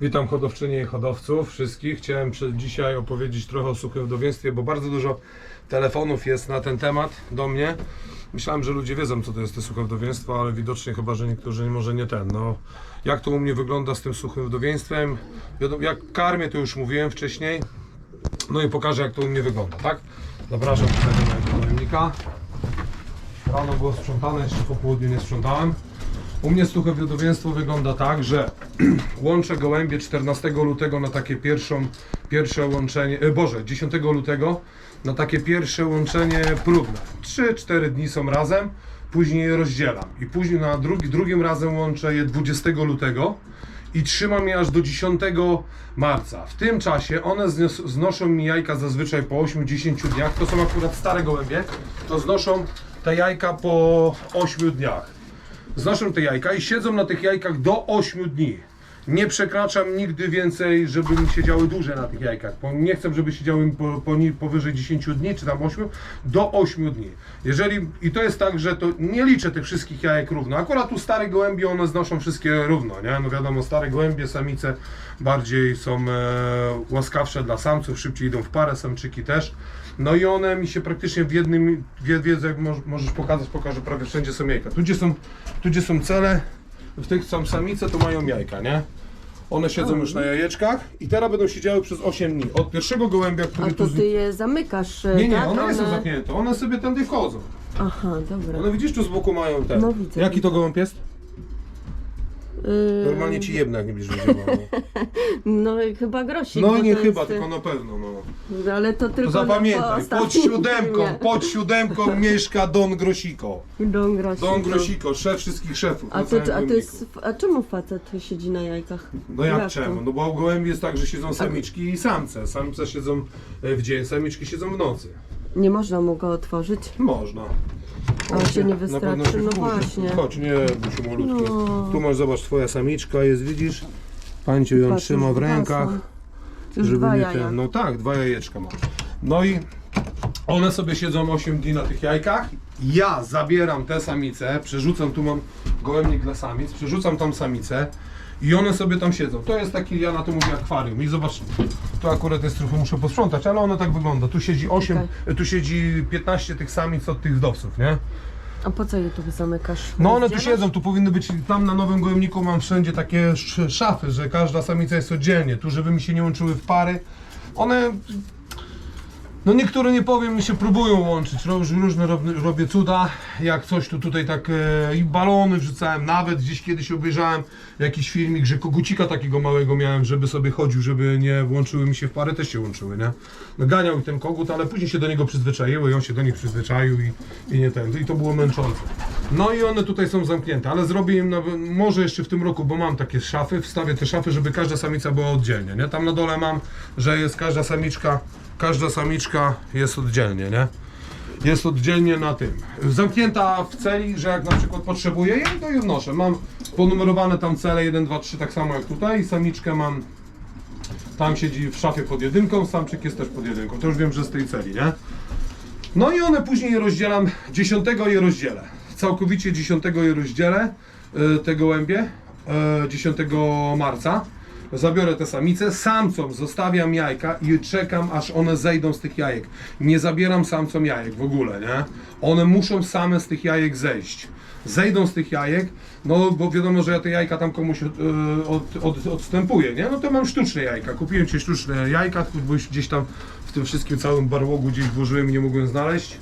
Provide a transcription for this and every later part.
Witam hodowczynie i hodowców wszystkich. Chciałem dzisiaj opowiedzieć trochę o suchym wdowieństwie, bo bardzo dużo telefonów jest na ten temat do mnie. Myślałem, że ludzie wiedzą, co to jest to suche wdowieństwo, ale widocznie chyba, że niektórzy może nie ten. No, jak to u mnie wygląda z tym suchym wdowieństwem? Jak karmię, to już mówiłem wcześniej. No i pokażę, jak to u mnie wygląda, tak? Zapraszam tutaj do mojego pojemnika. Rano było sprzątane, jeszcze po południu nie sprzątałem. U mnie suche wdowieństwo wygląda tak, że łączę gołębie 14 lutego na takie pierwsze łączenie, 10 lutego na takie pierwsze łączenie próbne. 3-4 dni są razem, później je rozdzielam i później na drugim razem łączę je 20 lutego i trzymam je aż do 10 marca. W tym czasie one znoszą mi jajka zazwyczaj po 8-10 dniach, to są akurat stare gołębie, to znoszą te jajka po 8 dniach. Znoszą te jajka i siedzą na tych jajkach do 8 dni. Nie przekraczam nigdy więcej, żeby mi siedziały dłużej na tych jajkach. Nie chcę, żeby siedziały mi powyżej 10 dni, czy tam 8, do 8 dni. I to jest tak, że to nie liczę tych wszystkich jajek równo. Akurat tu stare gołębie, one znoszą wszystkie równo, nie? No wiadomo, stare gołębie, samice bardziej są łaskawsze dla samców, szybciej idą w parę, samczyki też. No i one mi się praktycznie w jednym, jak możesz pokażę, prawie wszędzie są jajka. Tu gdzie są cele, w tych są samice, to mają jajka, nie? One siedzą już na jajeczkach i teraz będą siedziały przez 8 dni. Od pierwszego gołębia, który A to ty je zamykasz, Nie, tak? one nie są zamknięte, one sobie tędy wchodzą. Aha, dobra. One widzisz, tu z boku mają ten. No widzę. Jaki to gołąb jest? Normalnie ci jebna, jak nie będziesz wiedziała. No chyba grosik. No bo nie to chyba, jest, tylko na pewno, no. Ale to tylko To zapamiętaj, po pod siódemką mieszka Don Grosiko. Don Grosiko. Don Grosiko, szef wszystkich szefów. A czemu facet siedzi na jajkach? No jak czemu? No bo u gołębi jest tak, że siedzą samiczki i samce. Samce siedzą w dzień, samiczki siedzą w nocy. Nie można mu go otworzyć? Można. A on się nie Na pewno wystraszy? się No wkurzy. właśnie. Chodź, nie bój się malutki. No. Tu masz, zobacz, twoja samiczka jest, widzisz? Panciu ją Patrz, trzyma w dwa rękach. są. Już dwa jaja. No tak, 2 jajeczka ma. No i one sobie siedzą 8 dni na tych jajkach. Ja zabieram te samice, przerzucam, tu mam gołębnik dla samic, przerzucam tam samicę i one sobie tam siedzą. To jest taki, ja na to mówię, akwarium. I zobacz, to akurat jest trochę, muszę posprzątać, ale ono tak wygląda. Tu siedzi 8, tu siedzi 15 tych samic od tych wdowców, nie? A po co je tu zamykasz? No one tu Rozdzielasz? siedzą, tu powinny być, tam na nowym gołębniku mam wszędzie takie szafy, że każda samica jest oddzielnie, tu żeby mi się nie łączyły w pary. One, no niektóre nie powiem, mi się próbują łączyć, różne robię cuda, jak coś tu tutaj tak i balony wrzucałem, nawet gdzieś kiedyś obejrzałem jakiś filmik, że kogucika takiego małego miałem, żeby sobie chodził, żeby nie łączyły mi się w pary, też się łączyły, nie? No ganiał mi ten kogut, ale później się do niego przyzwyczaiły i on się do nich przyzwyczaił i nie ten, i to było męczące. No i one tutaj są zamknięte, ale zrobię im, może jeszcze w tym roku, bo mam takie szafy, wstawię te szafy, żeby każda samica była oddzielnie, nie? Tam na dole mam, że jest każda samiczka jest oddzielnie, nie? Jest oddzielnie na tym. Zamknięta w celi, że jak na przykład potrzebuję jej, to ją wnoszę. Mam ponumerowane tam cele 1, 2, 3, tak samo jak tutaj. Samiczkę mam, tam siedzi w szafie pod jedynką, samczyk jest też pod jedynką. To już wiem, że z tej celi, nie? No i one później je rozdzielam, 10 je rozdzielę. Całkowicie 10 je rozdzielę, te gołębie, 10 marca. Zabiorę te samice, samcom zostawiam jajka i czekam, aż one zejdą z tych jajek. Nie zabieram samcom jajek w ogóle, nie? One muszą same z tych jajek zejść. Zejdą z tych jajek, no bo wiadomo, że ja te jajka tam komuś odstępuję, nie? No to mam sztuczne jajka. Kupiłem ci sztuczne jajka, bo już gdzieś tam w tym wszystkim całym barłogu gdzieś włożyłem i nie mogłem znaleźć.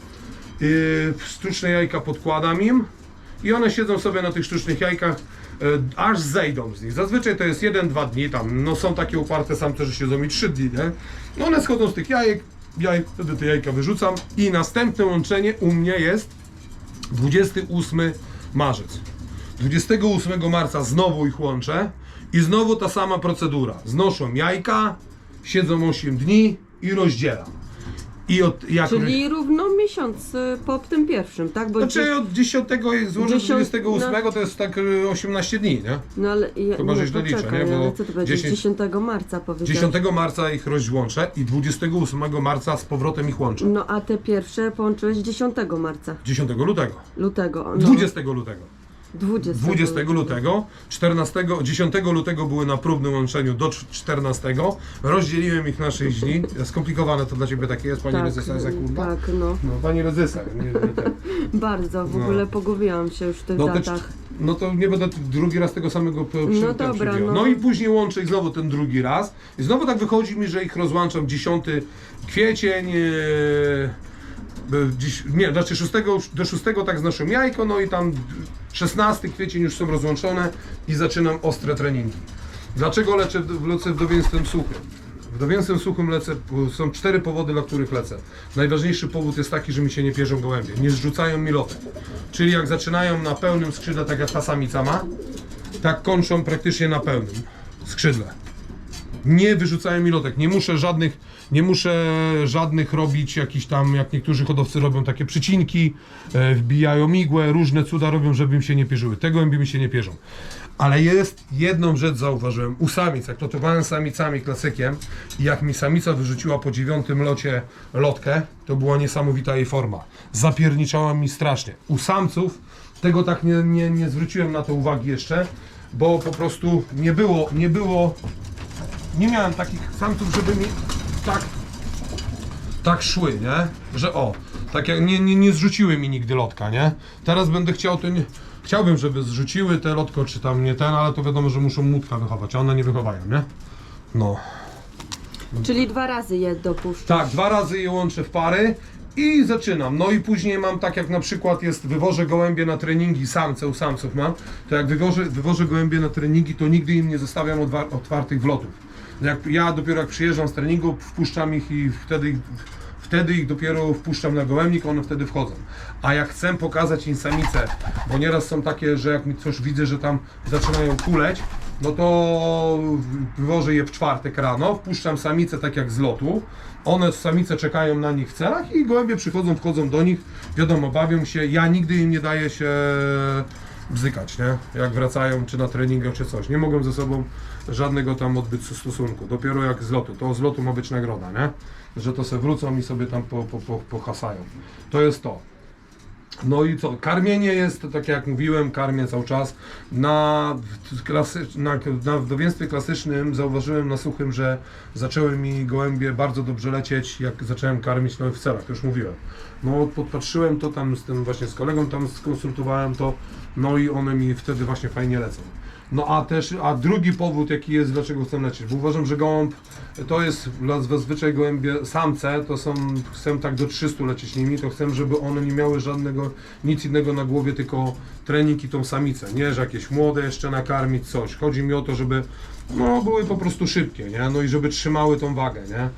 Sztuczne jajka podkładam im i one siedzą sobie na tych sztucznych jajkach, aż zejdą z nich. Zazwyczaj to jest 1-2 dni tam, no są takie uparte samce, że siedzą mi 3 dni, nie? No one schodzą z tych jajek, wtedy te jajka wyrzucam i następne łączenie u mnie jest 28 marzec. 28 marca znowu ich łączę i znowu ta sama procedura. Znoszą jajka, siedzą 8 dni i rozdzielam. Czyli równo miesiąc po tym pierwszym, tak? Bo znaczy od 10 złożę do 28 to jest tak 18 dni, nie? No ale Chyba, że źle liczę, nie? Bo ale co to będzie? 10 marca powiedziałeś. 10 marca ich rozłączę i 28 marca z powrotem ich łączę. No a te pierwsze połączyłeś 10 marca. 10 lutego. Lutego. No. 20 lutego. 20 lutego, 10 lutego były na próbnym łączeniu do 14, rozdzieliłem ich na 6 dni, skomplikowane to dla Ciebie takie jest, Pani Tak, Rezesa, za kurwa? tak, no. No, Pani Rezesa, nie ten. Bardzo, w ogóle pogubiłam się już w tych No, te, datach. no to nie będę drugi raz tego samego No dobra, przybijał. no. No i później łączę ich znowu ten drugi raz i znowu tak wychodzi mi, że ich rozłączam 10 kwiecień, nie, znaczy 6, do 6 tak znoszę jajko, no i tam 16 kwiecień już są rozłączone i zaczynam ostre treningi. Dlaczego lecę wdowieństwem suchym? Wdowieństwem suchym lecę, są 4 powody, dla których lecę. Najważniejszy powód jest taki, że mi się nie pierzą gołębie, nie zrzucają mi lotek. Czyli jak zaczynają na pełnym skrzydle, tak jak ta samica ma, tak kończą praktycznie na pełnym skrzydle. Nie wyrzucają mi lotek, nie muszę żadnych robić jakichś tam, jak niektórzy hodowcy robią takie przycinki, wbijają igłę, różne cuda robią, żeby im się nie pierzyły. Te gołębie mi się nie pierzą. Ale jest jedną rzecz zauważyłem, u samic, jak lotowałem samicami klasykiem i jak mi samica wyrzuciła po 9 locie lotkę, to była niesamowita jej forma. Zapierniczała mi strasznie. U samców tego tak nie zwróciłem na to uwagi jeszcze, bo po prostu nie miałem takich samców, żeby mi tak szły, nie? Że tak jak nie zrzuciły mi nigdy lotka, nie? Teraz będę chciał, chciałbym, żeby zrzuciły te lotko, czy tam nie ten, ale to wiadomo, że muszą młódka wychować, a one nie wychowają, nie? No. Czyli 2 razy je dopuszczę. Tak, 2 razy je łączę w pary i zaczynam. No i później mam tak, jak na przykład wywożę gołębie na treningi, u samców mam, to jak wywożę gołębie na treningi, to nigdy im nie zostawiam otwartych wlotów. Ja dopiero jak przyjeżdżam z treningu, wpuszczam ich i wtedy ich dopiero wpuszczam na gołębnik, one wtedy wchodzą. A jak chcę pokazać im samicę, bo nieraz są takie, że jak mi coś widzę, że tam zaczynają kuleć, no to wywożę je w czwartek rano, wpuszczam samicę tak jak z lotu, samice czekają na nich w celach i gołębie wchodzą do nich, wiadomo, bawią się, ja nigdy im nie daję się bzykać, nie? Jak wracają, czy na treningach, czy coś. Nie mogą ze sobą żadnego tam odbyć stosunku. Dopiero jak z lotu. To z lotu ma być nagroda, nie? Że to se wrócą i sobie tam pohasają. To jest to. No i co? Karmienie jest, tak jak mówiłem, karmię cały czas. Na wdowieństwie klasycznym zauważyłem na suchym, że zaczęły mi gołębie bardzo dobrze lecieć, jak zacząłem karmić w celach, to już mówiłem. No podpatrzyłem to tam z kolegą tam skonsultowałem to, no i one mi wtedy właśnie fajnie lecą. No a drugi powód jaki jest, dlaczego chcę lecieć, bo uważam, że gołąb to jest zazwyczaj gołębie samce, chcę tak do 300 lecieć nimi, to chcę, żeby one nie miały nic innego na głowie, tylko trening i tą samicę, nie, że jakieś młode jeszcze nakarmić coś. Chodzi mi o to, żeby były po prostu szybkie, nie, no i żeby trzymały tą wagę, nie.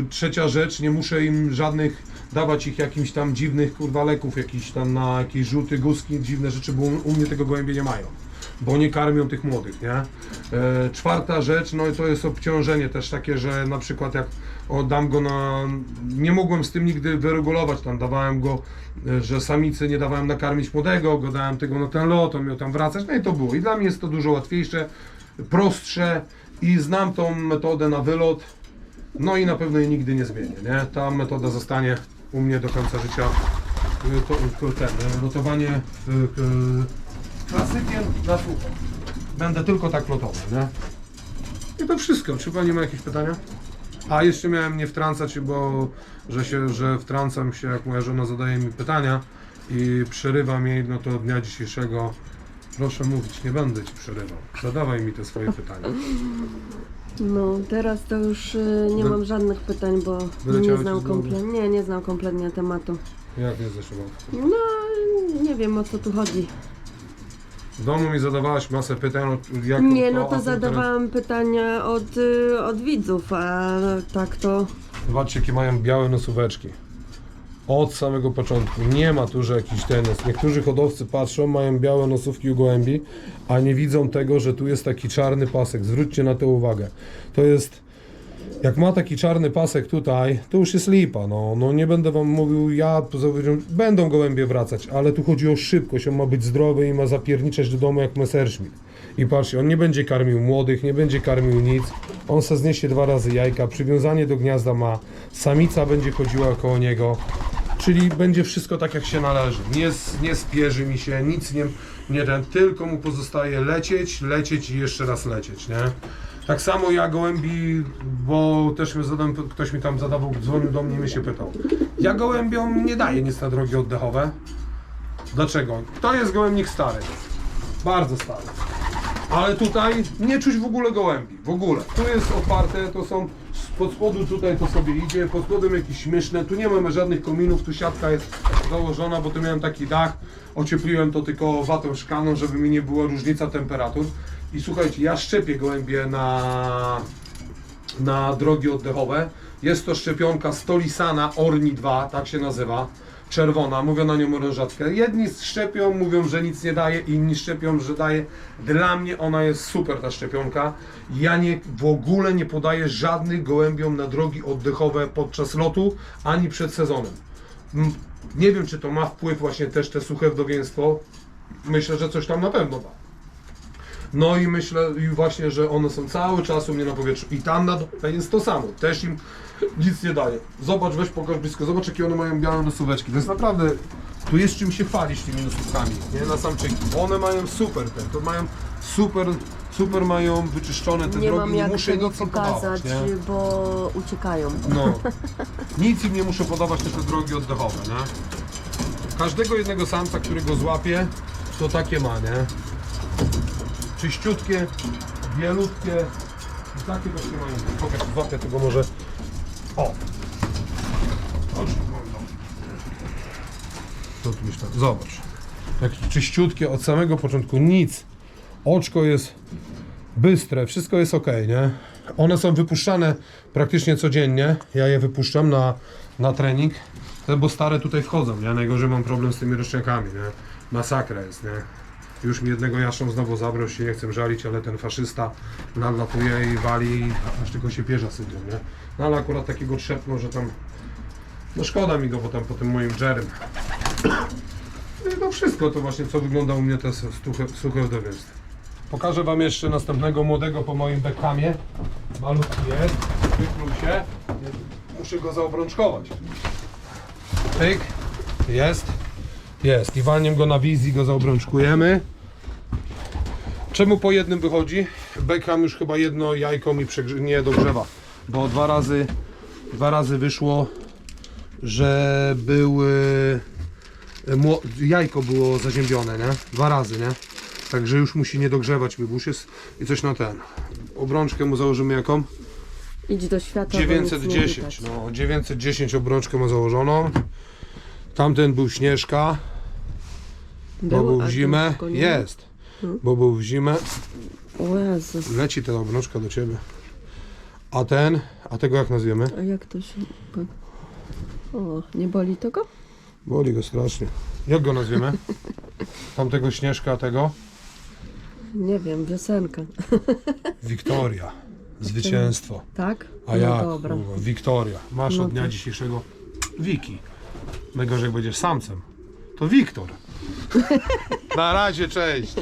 Trzecia rzecz, nie muszę im dawać ich jakimś tam dziwnych leków, jakiś tam na jakieś żółty guzki, dziwne rzeczy, bo u mnie tego gołębie nie mają. Bo nie karmią tych młodych, nie? Czwarta rzecz, no i to jest obciążenie też takie, że na przykład jak dam go nie mogłem z tym nigdy wyregulować, tam dawałem go, że samicy nie dawałem nakarmić młodego, go dałem tego na ten lot, on miał tam wracać, no i to było. I dla mnie jest to dużo łatwiejsze, prostsze i znam tą metodę na wylot, no i na pewno jej nigdy nie zmienię, nie? Ta metoda zostanie u mnie do końca życia, lotowanie klasykiem na sucho. Będę tylko tak lotował, nie? I to wszystko. Czy pani ma jakieś pytania? A jeszcze miałem nie wtrącać, bo że wtrącam się, jak moja żona zadaje mi pytania i przerywam jej, no to dnia dzisiejszego proszę mówić, nie będę ci przerywał. Zadawaj mi te swoje pytania. No teraz to już nie mam żadnych pytań, bo nie znam kompletnie tematu. Jak nie zeszło? No nie wiem, o co tu chodzi. W domu mi zadawałaś masę pytań, jak nie, no to zadawałam pytania od widzów, a tak to... Zobaczcie, jakie mają białe nosóweczki. Od samego początku. Nie ma tu, że jakiś tenis. Niektórzy hodowcy patrzą, mają białe nosówki u gołębi, a nie widzą tego, że tu jest taki czarny pasek. Zwróćcie na to uwagę. To jest... Jak ma taki czarny pasek tutaj, to już jest lipa, no nie będę wam mówił, będą gołębie wracać, ale tu chodzi o szybkość, on ma być zdrowy i ma zapierniczać do domu jak Messerschmitt. I patrzcie, on nie będzie karmił młodych, nie będzie karmił nic, on se zniesie 2 razy jajka, przywiązanie do gniazda ma, samica będzie chodziła koło niego, Czyli będzie wszystko tak jak się należy. Nie spierzy mi się, nic nie ten, tylko mu pozostaje lecieć i jeszcze raz lecieć, nie? Tak samo ja gołębi, bo też ktoś mi tam zadawał, dzwonił do mnie i mnie się pytał. Ja gołębiom nie daję nic na drogi oddechowe. Dlaczego? To jest gołębnik stary. Bardzo stary. Ale tutaj nie czuć w ogóle gołębi. W ogóle. Tu jest oparte, to są pod spodu tutaj to sobie idzie, pod spodem jakieś śmieszne. Tu nie mamy żadnych kominów, tu siatka jest założona, bo tu miałem taki dach. Ociepliłem to tylko watą szklaną, żeby mi nie była różnica temperatur. I słuchajcie, ja szczepię gołębie na drogi oddechowe. Jest to szczepionka Stolisana Orni 2, tak się nazywa. Czerwona, mówią na nią orężatkę. Jedni szczepią, mówią, że nic nie daje, inni szczepią, że daje. Dla mnie ona jest super, ta szczepionka. Ja w ogóle nie podaję żadnych gołębiom na drogi oddechowe podczas lotu, ani przed sezonem. Nie wiem, czy to ma wpływ właśnie też te suche wdowieństwo. Myślę, że coś tam na pewno da. No i myślę właśnie, że one są cały czas u mnie na powietrzu. I tam na dole jest to samo. Też im nic nie daje. Zobacz, weź pokaż blisko. Zobacz, jakie one mają białe nosóweczki. To jest naprawdę... Tu jest czym się chwalić tymi nosówkami, nie? Na samczyki. One mają super to mają super mają wyczyszczone te Nie drogi. mam Nie jak muszę tego nic im pokazać, podawać, nie? bo uciekają. No. Nic im nie muszę podawać na te drogi oddechowe, nie? Każdego jednego samca, który go złapie, to takie ma, nie? Czyściutkie, bielutkie i takie właśnie mają. Pokaż, złapię tego może. O! Co tu myślę? Zobacz. Jak czyściutkie od samego początku, nic. Oczko jest bystre, wszystko jest ok, nie? One są wypuszczane praktycznie codziennie. Ja je wypuszczam na trening, bo stare tutaj wchodzą, nie? Najgorzej mam problem z tymi roczniakami, nie? Masakra jest, nie? Już mi jednego jaszczą znowu zabrał, się nie chcę żalić, ale ten faszysta nadlatuje i wali, aż tylko się pierza sypią, nie? No ale akurat takiego trzepnął, że tam... No szkoda mi go, bo tam po tym moim Jerrym. No wszystko to właśnie, co wygląda u mnie te suche wdowieństwo. Pokażę wam jeszcze następnego młodego po moim Beckhamie. Malutki jest, wykluł się. Muszę go zaobrączkować. Pyk, jest. I walniem go na wizji, go zaobrączkujemy. Czemu po jednym wychodzi? Beckham już chyba jedno jajko mi nie dogrzewa, bo dwa razy wyszło, że jajko było zaziębione, nie? 2 razy, nie? Także już musi nie dogrzewać mi busz i coś na ten. Obrączkę mu założymy jaką? Idź do świata. 910, no 910 obrączkę ma założoną. Tamten był Śnieżka, bo był w zimę. Jest, bo był w zimę. O Jezus. Leci ta obrączka do ciebie. A tego jak nazwiemy? A jak to się... O, nie boli to go? Boli go strasznie. Jak go nazwiemy? Tamtego Śnieżka, a tego? Nie wiem, wiosenka. Wiktoria. Zwycięstwo. Tak? A jak? No dobra. Kurwa, Wiktoria. Masz No od dnia to- dzisiejszego Wiki. Najgorzej jak będziesz samcem. To Wiktor. Na razie, cześć.